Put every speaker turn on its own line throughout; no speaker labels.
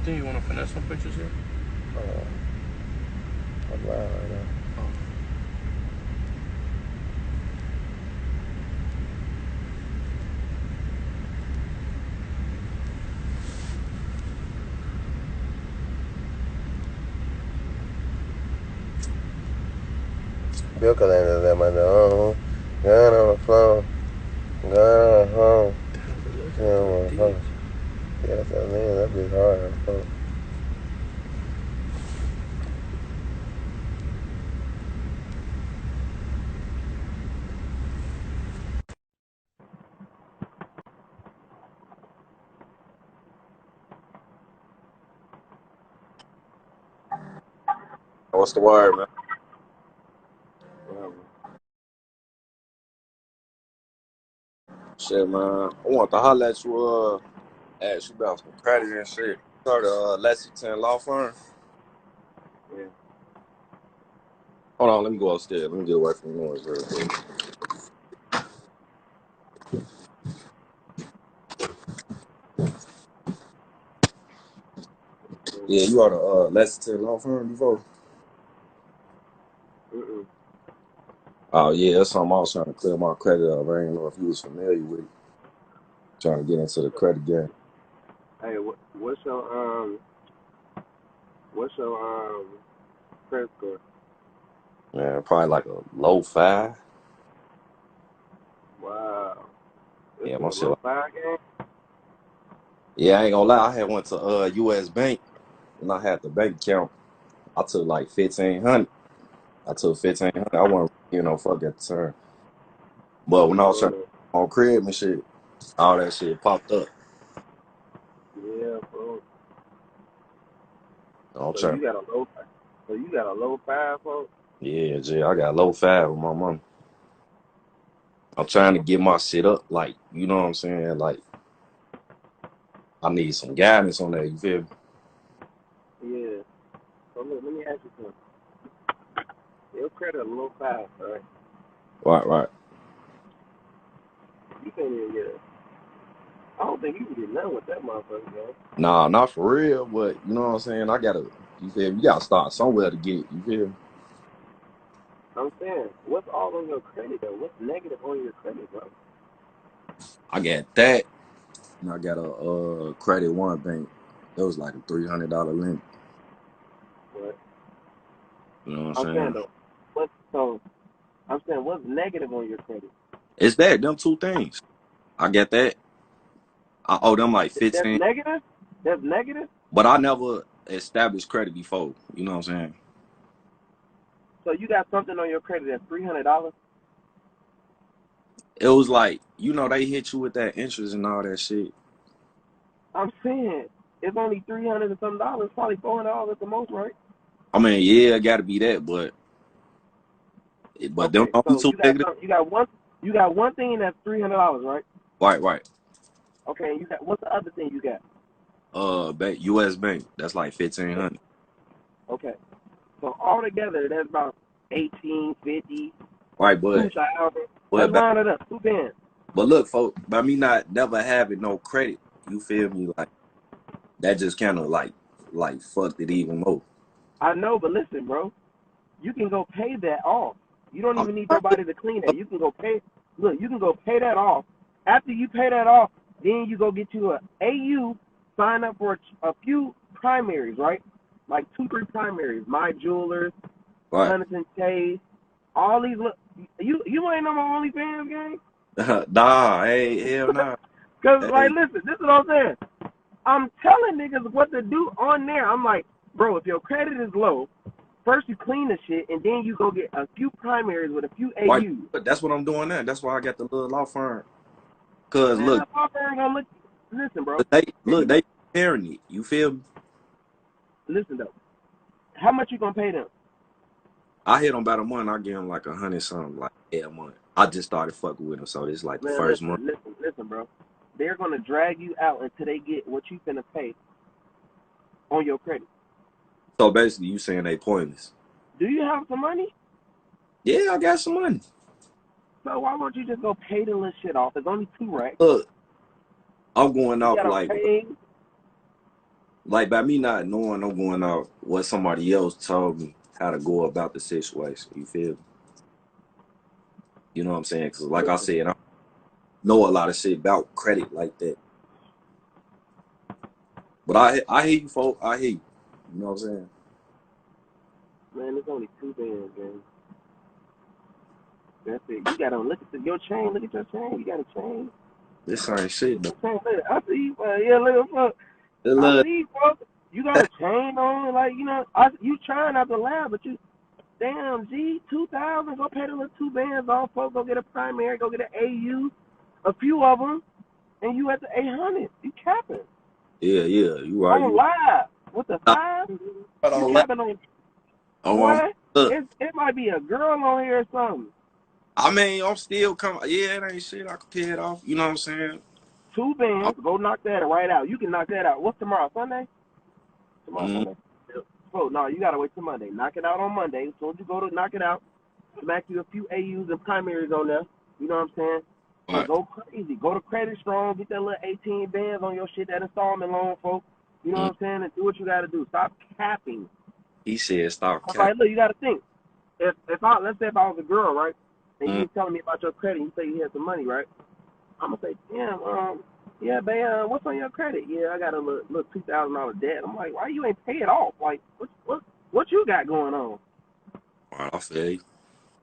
think you want to finesse some pictures here?
I'm lying right now.
Oh.
Bill Calendar let my know. Gun on the floor. Gun on the home.
Damn,
Gun
look
on
at
the
these.
home. Yeah, that's what I mean. That bitch hard on the phone.
What's the word, man? Shit, man. I want to holler at you, ask you about some credit and shit. Heard of Lexington Law Firm? Yeah. Hold on, let me go upstairs. Let me get away from the noise real quick. Yeah, you heard of Lexington Law Firm before? Mm-mm. Oh, yeah, that's something I was trying to clear my credit up. I didn't know if you was familiar with it. Trying to get into the credit game.
Hey, what's your credit score?
Man, probably like a low 5.
Wow, this
Yeah,
is
my
a
shit.
low 5 game.
Yeah, I ain't gonna lie. I had went to U.S. Bank and I had the bank account. I took like 1,500. I took 1,500. I wasn't, fuck at the time. But when I was trying to on crib and shit, all that shit popped up.
Yeah, bro.
I'm
So
trying.
you got a low. So you got a low 5, folks.
Yeah, Jay, I got low 5 with my mom. I'm trying to get my shit up, like, you know what I'm saying? Like, I need some guidance on that. You feel me?
Yeah. So look, let me ask you something. Your credit a low 5, right?
Right.
You can't even get it. I don't think you can get nothing with that motherfucker, man.
Nah, not for real, but you know what I'm saying? You feel me? You gotta start somewhere to get, you feel me?
I'm saying, what's all on your credit though? What's negative on your credit, bro?
I got that, and I got a Credit One bank. It was like a $300 limit.
What?
You know what
I'm
I'm
saying
saying?
though, I'm saying what's negative on your credit?
It's them two things. I get that. I owe them like
That's
15,
negative. That's negative.
but I never established credit before. You know what I'm saying?
So you got something on your credit that's $300.
It was like, they hit you with that interest and all that shit.
I'm saying it's only $300 and some dollars, probably $400 at the most, right?
I mean, yeah, it got to be that, but them
Okay,
only
so
two negative.
you got one thing that's $300, right?
Right.
Okay, and you got what's the other thing you got?
U.S. Bank. That's like 1,500.
Okay, so altogether that's about 1850,
Right,
2,000. Let's
but
round it up, 2 10.
but look, folks, by me not never having no credit, you feel me? Like that just kind of like fucked it even more.
I know, but listen, bro, you can go pay that off. You don't
I'm
even need nobody to clean that. You can go pay. Look, you can go pay that off. After you pay that off, then you go get you a AU, sign up for a few primaries, right? Like 2, 3 primaries. My Jewelers,
right.
Huntington Chase, all these. Look, you ain't on my OnlyFans game.
Nah, hey, hell nah.
Cause like,
Hey,
listen, this is what I'm saying. I'm telling niggas what to do on there. I'm like, bro, if your credit is low, first you clean the shit, and then you go get a few primaries with a few
why?
AUs.
That's what I'm doing now. That's why I got the little law firm. Cause
Man,
look,
that law firm gonna look. Listen, bro. If you
they comparing it. You feel me?
listen though, how much you gonna pay them?
I hit them about a month. I give them like 100 something, like a month. I just started fucking with them, so this is like the
Man,
first month.
listen, bro. They're gonna drag you out until they get what you finna pay on your credit.
So basically, you saying they pointless?
Do you have some money?
Yeah, I got some money.
So why won't you just go pay the little shit off? There's only 2, right?
Look, I'm going
You
off
gotta
like
pay.
Like by me not knowing I'm going out, what somebody else told me how to go about the situation. You feel me? You know what I'm saying? Because like I said, I know a lot of shit about credit like that. But I hear you, folks. I hear you. You know what I'm saying?
Man, there's only 2 bands, man. That's it. You gotta look at your chain. Look at your chain. You got a chain.
This ain't shit though.
I see you, yeah, look, I see you, bro. You got a chain on, like, you know, you trying not to laugh, but you, damn, G, 2,000, go pay the little 2 bands off, folks, go get a primary, go get an AU, a few of them, and you at the 800. You capping.
Yeah, you right.
On live, with the 5, you capping on, boy, it might be a girl on here or something.
I mean, I'm still coming. Yeah, it ain't shit. I can pay it off. You know what I'm saying?
2 bands, go knock that right out. You can knock that out. What's tomorrow, Sunday? Sunday? Oh, no, you got to wait till Monday. Knock it out on Monday. As soon as you go to knock it out, smack you a few AUs and primaries on there. You know what I'm saying? And go crazy. Go to Credit Strong. Get that little 18 bands on your shit, that installment loan, folks. You know what I'm saying? And do what you got to do. Stop capping.
He said stop capping.
Like, look, you got to think. Let's say if I was a girl, right? And you was telling me about your credit, you say you had some money, right? I'm going to say, damn, yeah, babe, what's on your credit? Yeah, I got a little $2,000 debt. I'm like, why you ain't pay it off? Like, what you got going on?
I feel you.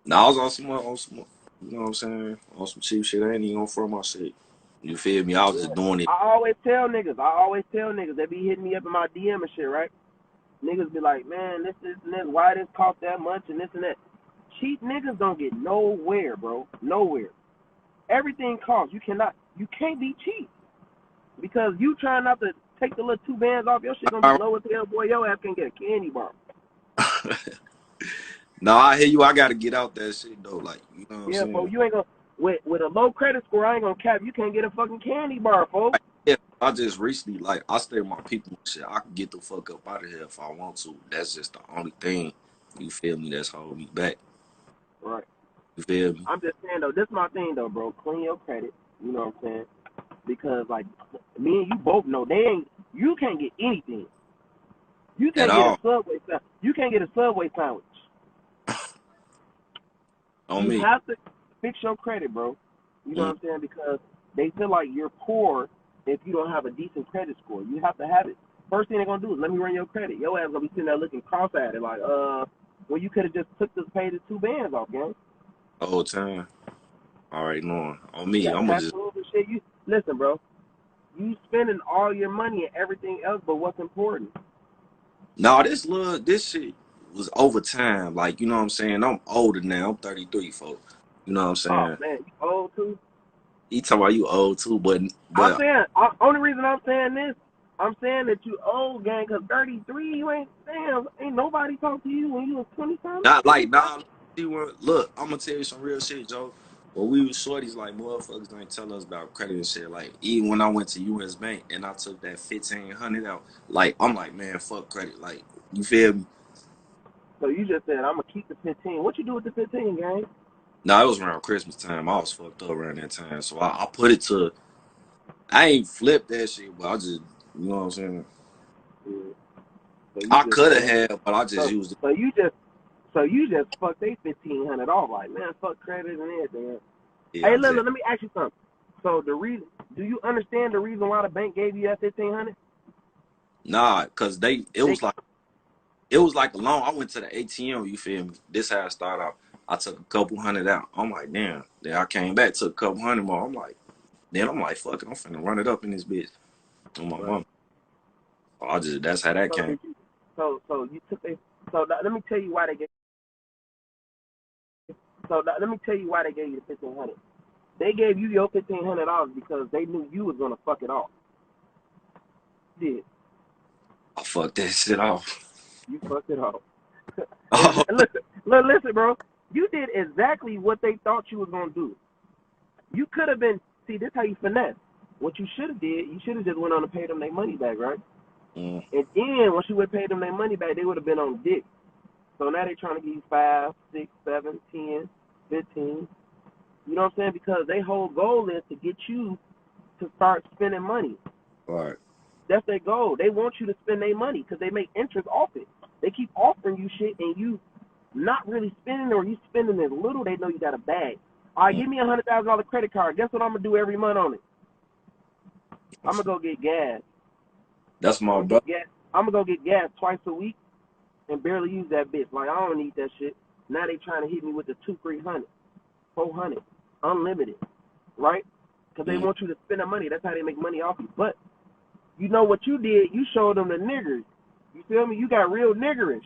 Now I was on some, you know what I'm saying? On some cheap shit. I ain't even gonna throw my shit. You feel me? I was just doing it.
I always tell niggas, they be hitting me up in my DM and shit, right? Niggas be like, man, this and this, why this cost that much and this and that. Cheap niggas don't get nowhere, bro. Nowhere. Everything costs. You can't be cheap. Because you trying not to take the little 2 bands off, your shit gonna be low as hell, boy. Your ass can get a candy bar.
No, I hear you. I gotta get out that shit though. Like, you know what I'm saying?
Yeah, folks, you ain't gonna with a low credit score, I ain't gonna cap. You can't get a fucking candy bar, folks.
Yeah, I just recently, like, I stay with my people and shit. I can get the fuck up out of here if I want to. That's just the only thing, you feel me, that's holding me back.
Right.
You feel me?
I'm just saying though, this is my thing though, bro. Clean your credit. You know what I'm saying? Because like me and you both know you can't get anything. You can't get a Subway sandwich. You can't get a Subway sandwich. You have to fix your credit, bro. You know what I'm saying? Because they feel like you're poor if you don't have a decent credit score. You have to have it. First thing they're gonna do is let me run your credit. Your ass gonna be sitting there looking cross-eyed like, well, you could have just paid the 2 bands off, gang.
The whole time. All right, no. On me, I'm gonna just.
Shit. Listen, bro. You spending all your money and everything else, but what's important?
No, this shit was over time. Like, you know what I'm saying? I'm older now. I'm 33, folks. You know what I'm saying?
Oh man, you old too?
He talking about you old too, but
I'm saying, only reason I'm saying this, I'm saying that you old, gang, because 33, you ain't nobody talk to you when you was 20-something.
not like, nah, look, I'm gonna tell you some real shit, Joe. When we was shorties, like, motherfuckers ain't tell us about credit and shit. Like, even when I went to US Bank and I took that 1,500 out, like, I'm like, man, fuck credit. Like, you feel me?
So you just said, I'm gonna keep the 15. What you do with the 15, gang?
Nah, it was around Christmas time. I was fucked up around that time. So I put it to, I ain't flipped that shit, but I just, you know what I'm saying?
Yeah. So
I could have had, but I just used it.
So you just fucked they 1,500 off, like, man, fuck credit and everything.
Yeah,
Hey, let me ask you something. So do you understand the reason why the bank gave you that 1,500?
Nah, cause it was like a loan. I went to the ATM, you feel me? This how I started out. I took a couple hundred out. I'm like, damn. Then I came back, took a couple hundred more. I'm like, fuck it, I'm finna run it up in this bitch. On my mom. That's how that came.
So you took let me tell you why they gave. Let me tell you why they gave you the 1,500. They gave you your $1,500 because they knew you was gonna fuck it off. You did.
I fucked that shit off.
You fucked it off. Listen, bro. You did exactly what they thought you was gonna do. You could have been. See, this how you finesse. What you should have did, you should have just went on and paid them their money back, right? And then once you would pay them their money back, they would have been on dick. So now they're trying to give you 5, 6, 7, 10, 15. You know what I'm saying? Because their whole goal is to get you to start spending money.
Right.
That's their goal. They want you to spend their money because they make interest off it. They keep offering you shit and you not really spending, or you spending as little. They know you got a bag. All right, give me $100,000 credit card. Guess what I'm gonna do every month on it? I'm gonna go get gas.
That's my brother.
I'm gonna go get gas twice a week and barely use that bitch. Like, I don't need that shit. Now they trying to hit me with the 200, 300, 400, unlimited, right? Because they want you to spend the money. That's how they make money off you. But you know what you did? You showed them the niggers. You feel me? You got real niggerish.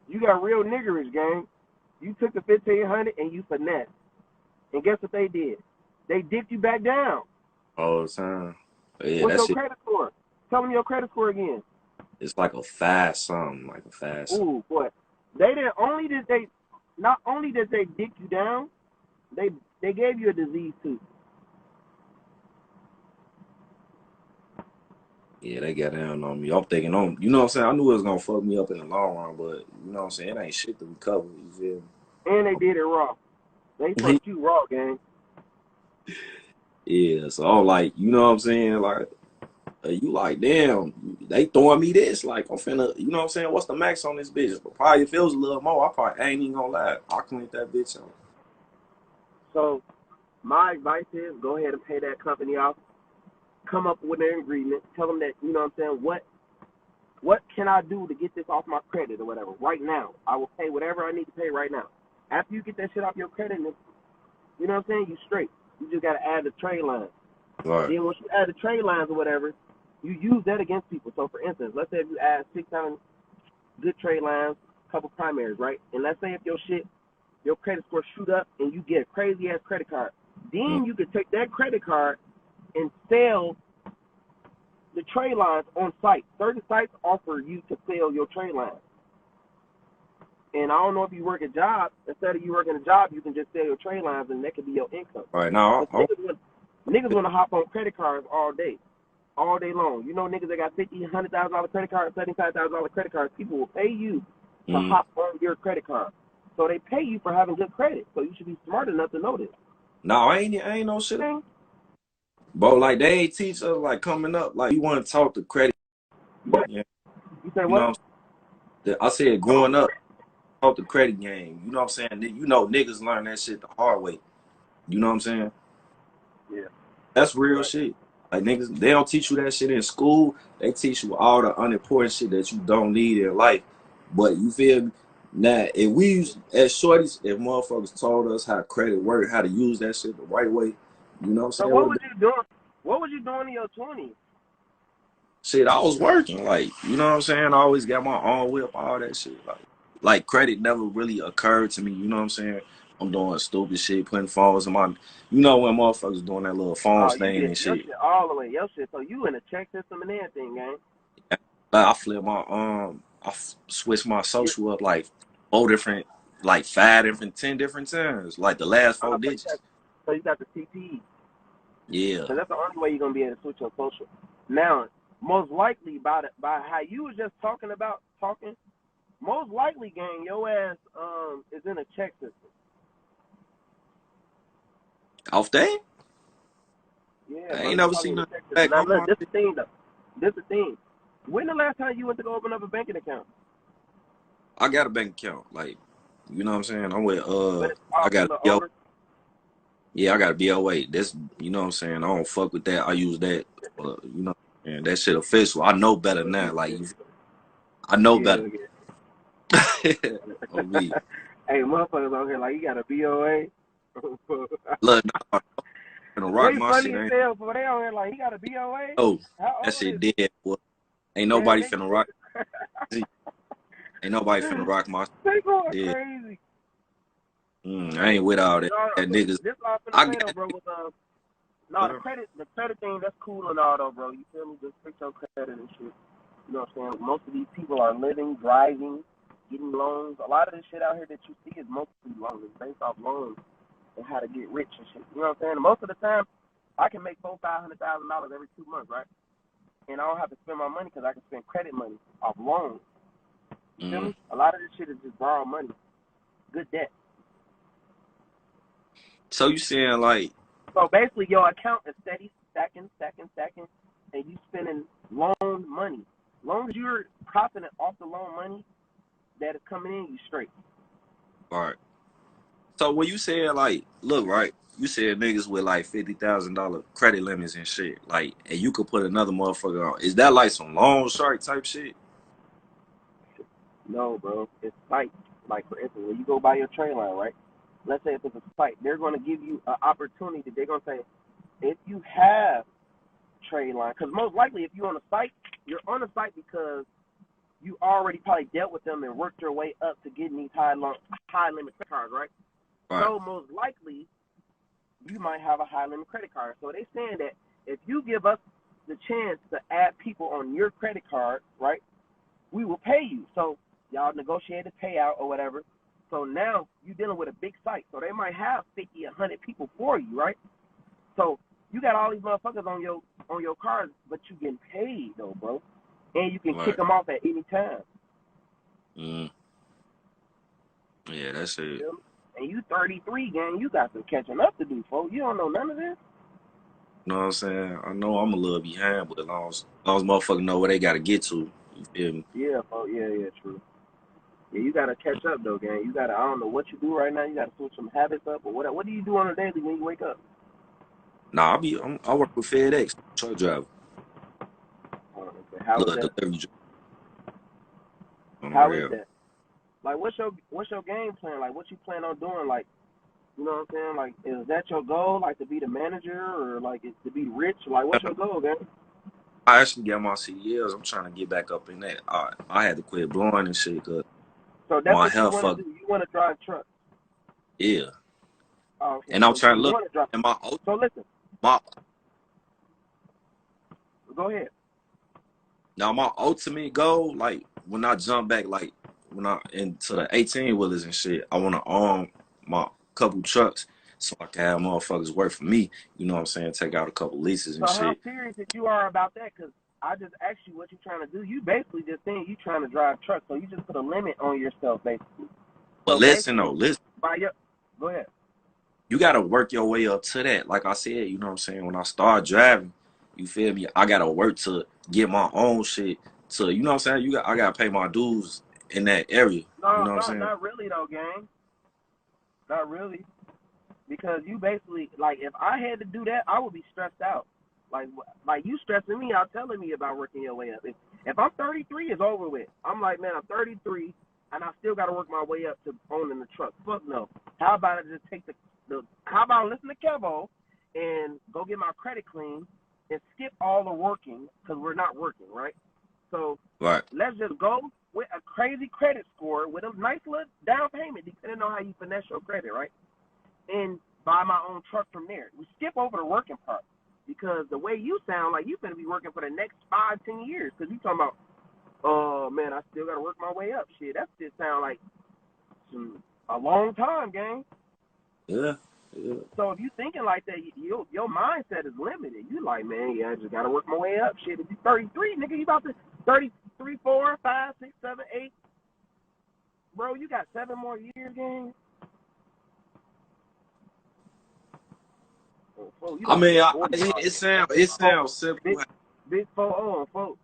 You got real niggerish, gang. You took the 1,500 and you finessed. And guess what they did? They dipped you back down.
All the time. Yeah,
What's
that
your
shit.
credit score? Tell them your credit score again.
It's like a fast something, like a fast.
Ooh, boy. Not only did they dick you down, they gave you a disease too.
Yeah, they got down on me. I'm thinking you know what I'm saying? I knew it was gonna fuck me up in the long run, but you know what I'm saying? It ain't shit to recover, you feel me?
And they did it raw. They fucked you raw, gang.
Yeah, so I'm like, you know what I'm saying? Like, you like, damn, they throwing me this. Like, I'm finna, you know what I'm saying? What's the max on this bitch? But probably if it was a little more, I ain't even gonna lie. I cleaned that bitch out.
So my advice is go ahead and pay that company off. Come up with an agreement. Tell them that, you know what I'm saying, what can I do to get this off my credit or whatever right now? I will pay whatever I need to pay right now. After you get that shit off your credit, you know what I'm saying, you straight. You just got to add the trade lines.
Right.
Then once you add the trade lines or whatever, you use that against people. So, for instance, let's say if you add 6 times good trade lines, a couple primaries, right? And let's say if your credit score shoot up and you get a crazy-ass credit card, then you could take that credit card and sell the trade lines on site. Certain sites offer you to sell your trade lines. And I don't know if you work a job. Instead of you working a job, you can just sell your trade lines, and that could be your income.
Right now,
niggas want to hop on credit cards all day long. You know, niggas that got $50,000, $100,000 credit cards, $75,000 credit cards. People will pay you to hop on your credit card. So they pay you for having good credit. So you should be smart enough to know this.
No, I ain't no shit. But like they ain't teach us like coming up. Like you want to talk to credit. Yeah.
You say what?
I said growing up, talk the credit game. You know what I'm saying? You know niggas learn that shit the hard way. You know what I'm saying?
Yeah.
That's real shit. Like niggas, they don't teach you that shit in school. They teach you all the unimportant shit that you don't need in life. But you feel me? Now, if we use as shorties, if motherfuckers told us how credit work, how to use that shit the right way, you know what I'm saying?
So what was you doing? What was you doing in your 20s?
Shit, I was working, like, you know what I'm saying? I always got my own whip, all that shit. Like credit never really occurred to me, you know what I'm saying? I'm doing stupid shit, putting phones in my, you know when motherfuckers doing that little phone
You
stain
get
and
your
shit.
shit all the way. Your shit. So you in a check system and everything, gang.
Like, I flip my, switched my social up like 4 different, like 5 different, 10 different times. Like the last 4 digits.
So you got the CPE.
Yeah.
Because that's the only way you're going to be able to switch your social. Now, most likely by how you was just talking, most likely, gang, your ass is in a check system.
Off that?
Yeah,
I
bro,
ain't never seen nothing back.
Now, look, this the thing, though. This the thing. When the last time you went to go open up a banking account?
I got a bank account. Like, you know what I'm saying? I'm with,
I
got a BO. Yeah, I got a BOA. That's, you know what I'm saying? I don't fuck with that. I use that, you know, and that shit official. I know better now. Like, I know better. Oh, me.
Hey, motherfuckers on here like, you got a BOA?
Look, I'm finna rock my shit.
Funny as hell, but they on here like, he got a BOA?
Oh, that shit dead. Boy. Ain't nobody finna rock. Ain't nobody finna rock my shit.
They going crazy.
I ain't with all that. Niggas.
This all finna say though, bro, was the credit thing, that's cool and all though, bro. You feel me? Just fix your credit and shit. You know what I'm saying? Most of these people are living, driving, getting loans. A lot of this shit out here that you see is mostly loans. It's based off loans and how to get rich and shit. You know what I'm saying? Most of the time, I can make $400,000-$500,000 every 2 months, right? And I don't have to spend my money because I can spend credit money off loans. You feel me? A lot of this shit is just borrowed money. Good debt.
So you saying like?
So basically, your account is steady stacking profiting off the loan money that is coming in, you straight.
All right. So when you said like, look, right, you said niggas with like $50,000 credit limits and shit, like, and you could put another motherfucker on. Is that like some loan shark type shit?
No, bro. It's site. Like, for instance, when you go buy your trade line, right? Let's say if it's a site, they're going to give you an opportunity. They're going to say, if you have trade line, because most likely if you're on a site, you're on a site because you already probably dealt with them and worked your way up to getting these high limit credit cards, right?
Right.
So most likely you might have a high limit credit card. So they saying that if you give us the chance to add people on your credit card, right, we will pay you. So y'all negotiate a payout or whatever. So now you're dealing with a big site. So they might have 50, 100 people for you, right? So you got all these motherfuckers on your cards, but you getting paid though, bro. And you can kick them off at any time.
Yeah, that's it.
And you 33, gang. You got some catching up to do, folks. You don't know none of this.
You know what I'm saying? I know I'm a little behind, but as long as motherfuckers know where they got to get to, you feel me?
Yeah, folks. Yeah, true. Yeah, you got to catch up, though, gang. You got to, I don't know what you do right now. You got to switch some habits up or whatever. What do you do on a daily when you wake up?
Nah, I work with FedEx, truck driver.
Okay. How is that?
Delivery
How is that? Like, what's your game plan? Like, what you plan on doing? Like, you know what I'm saying? Like, is that your goal? Like, to be the manager or, like, to be rich? Like, what's your goal, gang?
I actually got my CDLs. I'm trying to get back up in that. I had to quit blowing and shit because
so that's
my
what
health
you want to do. You want to drive trucks.
Yeah.
Oh, okay.
And I'm
so
trying to look
at
my
So listen.
My
Go ahead.
Now my ultimate goal, like when I jump back, like when I into the 18 wheelers and shit, I want to own my couple trucks so I can have motherfuckers work for me. You know what I'm saying? Take out a couple leases and
So how
shit.
serious that you are about that? Because I just asked you what you're trying to do. You basically just saying you trying to drive trucks, so you just put a limit on yourself, basically.
But
So
listen though,
Go ahead.
You gotta work your way up to that. Like I said, you know what I'm saying? When I start driving, you feel me? I gotta work to get my own shit. To you know what I'm saying? I gotta pay my dues in that area. You know what I'm saying?
Not really though, gang. Not really. Because you basically, like, if I had to do that, I would be stressed out. Like you stressing me out, telling me about working your way up. If I'm 33, it's over with. I'm like, man, I'm 33, and I still got to work my way up to owning the truck. Fuck no. How about I just take how about I listen to Kevo and go get my credit clean and skip all the working because we're not working, right? So
right.
Let's just go with a crazy credit score with a nice little down payment, depending on how you finesse your credit, right? And buy my own truck from there. We skip over the working part because the way you sound like you're going to be working for the next 5-10 years because you talking about, oh, man, I still got to work my way up. Shit, that shit sound like a long time, gang.
Yeah.
So if you thinking like that, your mindset is limited. You like, man, yeah, I just got to work my way up. Shit, if you 33, nigga, you about to 33, 4, 5, 6, 7, 8. Bro, you got 7 more years, gang. Oh,
I mean, it sounds simple.
Big 4 folks.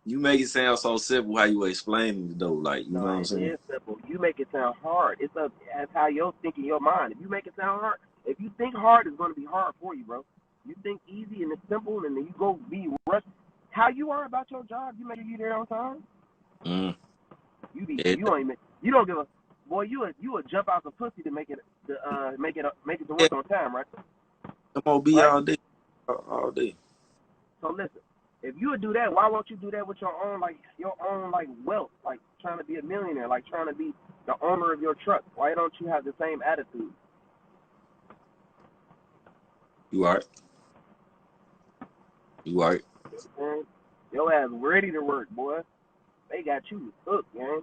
You make it sound so simple how you explain it though, like you know what I'm saying?
It is simple. You make it sound hard. That's how you're thinking your mind. If you make it sound hard, if you think hard, it's going to be hard for you, bro. You think easy and it's simple, and then you go be rushed. How you are about your job, you make it there on time. You don't give a boy. You would jump out the pussy to make it to work on time, right?
MOB right? all day.
So listen, if you would do that, why won't you do that with your own wealth, like trying to be a millionaire, like trying to be the owner of your truck? Why don't you have the same attitude?
You right.
Your ass ready to work, boy. They got you hooked, man.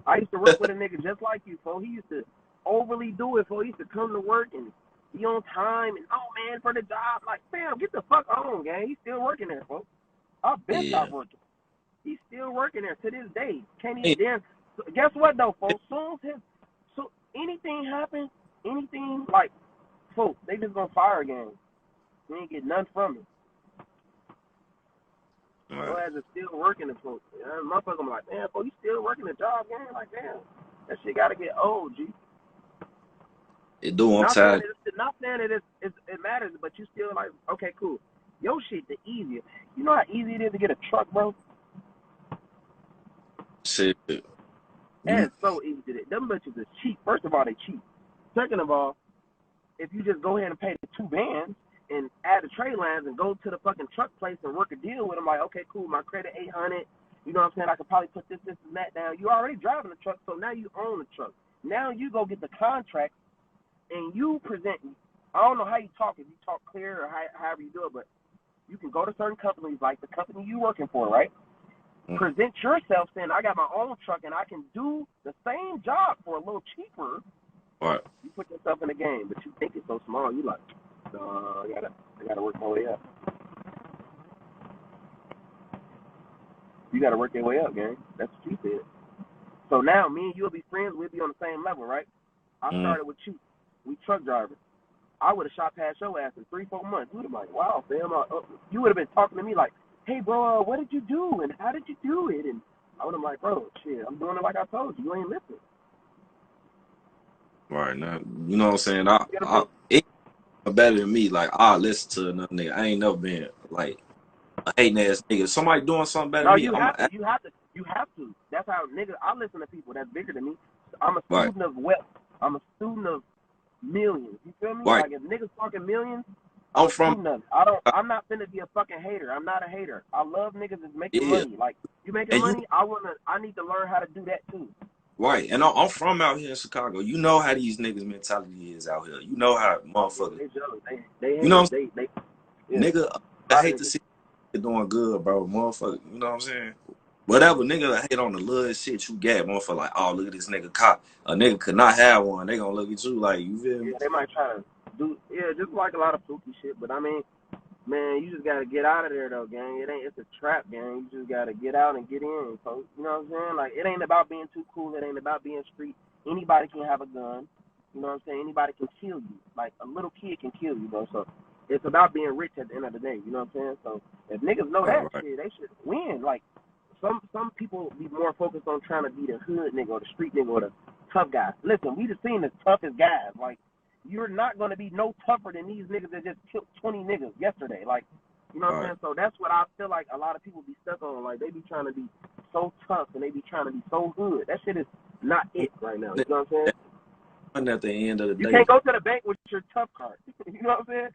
I used to work with a nigga just like you, fo. He used to overly do it, fo. He used to come to work and be on time and, oh, man, for the job. Like, fam, get the fuck on, gang. He's still working there, fo. I've been stopped working. He's still working there to this day. Can't even dance. So, guess what, though, fo? So anything happens, like, folks, they just gonna fire gang. We ain't get none from it. Your ass is still working the folks. Motherfucker, I'm like, damn, boy, you still working the job, gang? Like, damn, that shit gotta get old, G.
It do. I'm
Not saying
tired.
not saying it matters, but you still like, okay, cool. Your shit the easier. You know how easy it is to get a truck, bro?
Shit.
And it's so easy to do. Them bitches is cheap. First of all, they cheap. Second of all, if you just go ahead and pay the 2 bands and add the trade lines and go to the fucking truck place and work a deal with them, like, okay, cool, my credit 800. You know what I'm saying? I could probably put this, and that down. You already driving the truck, so now you own the truck. Now you go get the contract and you present. I don't know how you talk, if you talk clear or however you do it, but you can go to certain companies, like the company you working for, right? Present yourself saying, I got my own truck and I can do the same job for a little cheaper.
Right.
You put yourself in the game, but you think it's so small. You like, no, I gotta work my way up. You gotta work your way up, gang. That's what you said. So now me and you'll be friends. We'll be on the same level, right? I started with you. We truck drivers. I would have shot past your ass in 3-4 months. You would have been like, wow, fam. You would have been talking to me like, hey, bro, what did you do and how did you do it? And I would have been like, bro, shit, I'm doing it like I told you. You ain't listening.
Right now, you know what I'm saying? It's better than me. Like, I listen to another nigga. I ain't never been like a hating ass nigga. Somebody doing something better
No,
than me,
you
I'm
have to.
a
You have to. That's how niggas. I listen to people that's bigger than me. I'm a
right.
student of wealth. I'm a student of millions. You feel me?
Right.
Like if niggas talking millions,
I'm
a
from
student of it. I'm not finna be a fucking hater. I'm not a hater. I love niggas that's making
yeah.
money. Like you making
And
money, I need to learn how to do that too.
right. And I'm from out here in Chicago. You know how these niggas mentality is out here. You know how motherfuckers.
They jealous. They
You know
hate.
what I'm
They
saying?
yeah.
Nigga, I hate to see you doing good, bro. Motherfucker, you know what I'm saying? Whatever, nigga hate on the little shit you got, motherfucker, like, oh, look at this nigga cop. A nigga could not have one. They gonna look at you like, you feel me?
Yeah, they might try to do just like a lot of fluky shit. But I mean, man, you just gotta get out of there though, gang. It's a trap, gang. You just gotta get out and get in. So you know what I'm saying? Like it ain't about being too cool. It ain't about being street. Anybody can have a gun. You know what I'm saying? Anybody can kill you. Like a little kid can kill you, bro. So it's about being rich at the end of the day. You know what I'm saying? So if niggas know that shit, they should win. Like some people be more focused on trying to be the hood nigga or the street nigga or the tough guy. Listen, we just seen the toughest guys. Like you're not gonna be no tougher than these niggas that just killed 20 niggas yesterday. Like, you know what I'm saying? So that's what I feel like a lot of people be stuck on. Like they be trying to be so tough and they be trying to be so hood. That shit is not it right now. You know what I'm saying?
And at the end of the
You
day,
can't go to the bank with your tough card. You know what I'm saying?